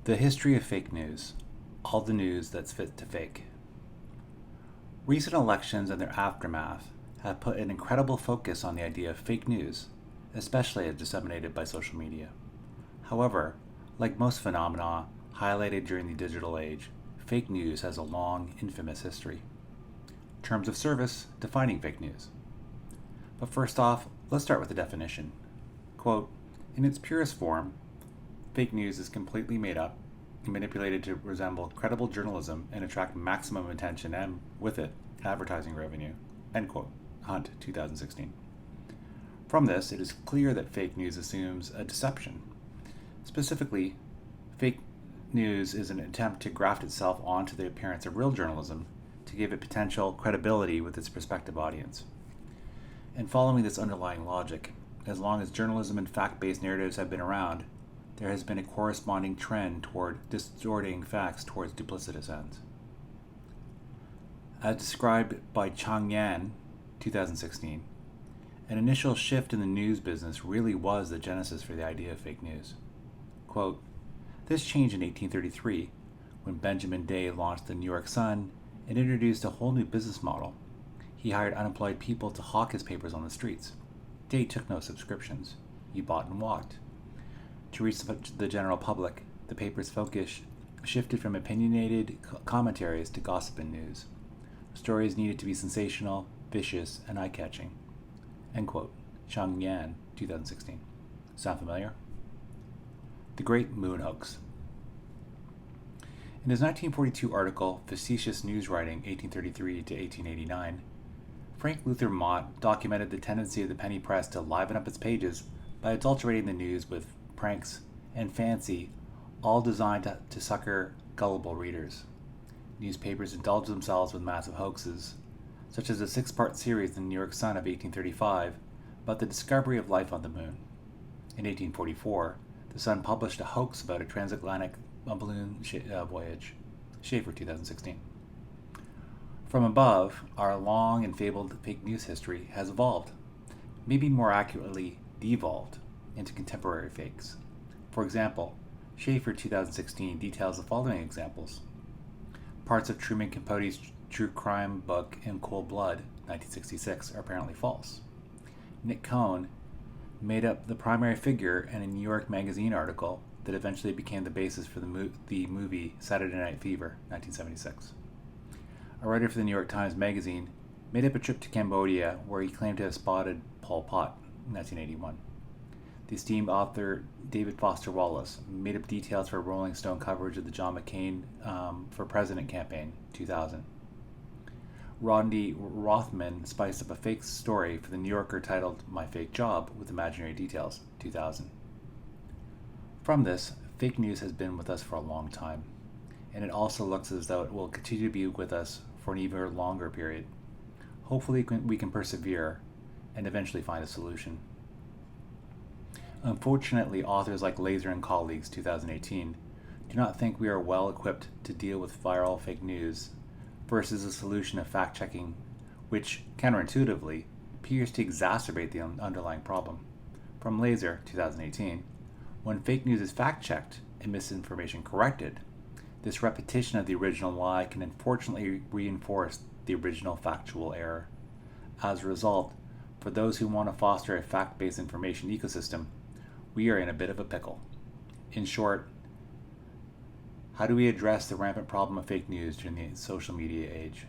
The history of fake news. All the news that's fit to fake. Recent elections and their aftermath have put an incredible focus on the idea of fake news, especially as disseminated by social media. However, like most phenomena highlighted during the digital age, fake news has a long, infamous history. Terms of service defining fake news. But first off, let's start with the definition. Quote, in its purest form, fake news is completely made up and manipulated to resemble credible journalism and attract maximum attention and, with it, advertising revenue. End quote. Hunt, 2016. From this, it is clear that fake news assumes a deception. Specifically, fake news is an attempt to graft itself onto the appearance of real journalism to give it potential credibility with its prospective audience. And following this underlying logic, as long as journalism and fact-based narratives have been around, there has been a corresponding trend toward distorting facts towards duplicitous ends. As described by Chang Yan, 2016, an initial shift in the news business really was the genesis for the idea of fake news. Quote, this changed in 1833 when Benjamin Day launched the New York Sun and introduced a whole new business model. He hired unemployed people to hawk his papers on the streets. Day took no subscriptions. You bought and walked. To reach the general public, the paper's focus shifted from opinionated commentaries to gossip and news. Stories needed to be sensational, vicious, and eye-catching. End quote. Chang Yan, 2016. Sound familiar? The Great Moon Hoax. In his 1942 article, Facetious News Writing, 1833 to 1889, Frank Luther Mott documented the tendency of the penny press to liven up its pages by adulterating the news with pranks and fancy, all designed to sucker gullible readers. Newspapers indulged themselves with massive hoaxes, such as a 6-part series in the New York Sun of 1835 about the discovery of life on the moon. In 1844, the Sun published a hoax about a transatlantic balloon voyage. Schaefer, 2016. From above, our long and fabled fake news history has evolved, maybe more accurately, devolved, into contemporary fakes. For example, Schaefer 2016 details the following examples. Parts of Truman Capote's true crime book In Cold Blood, 1966, are apparently false. Nick Cohn made up the primary figure in a New York Magazine article that eventually became the basis for the movie Saturday Night Fever, 1976. A writer for the New York Times Magazine made up a trip to Cambodia where he claimed to have spotted Pol Pot, 1981. The esteemed author David Foster Wallace made up details for Rolling Stone coverage of the John McCain for President campaign, 2000. Rodney Rothman spiced up a fake story for the New Yorker titled My Fake Job with imaginary details, 2000. From this, fake news has been with us for a long time, and it also looks as though it will continue to be with us for an even longer period. Hopefully we can persevere and eventually find a solution. Unfortunately, authors like Laser and colleagues, 2018, do not think we are well equipped to deal with viral fake news versus a solution of fact-checking, which, counterintuitively, appears to exacerbate the underlying problem. From Laser, 2018, when fake news is fact-checked and misinformation corrected, this repetition of the original lie can unfortunately reinforce the original factual error. As a result, for those who want to foster a fact-based information ecosystem, we are in a bit of a pickle. In short, how do we address the rampant problem of fake news during the social media age?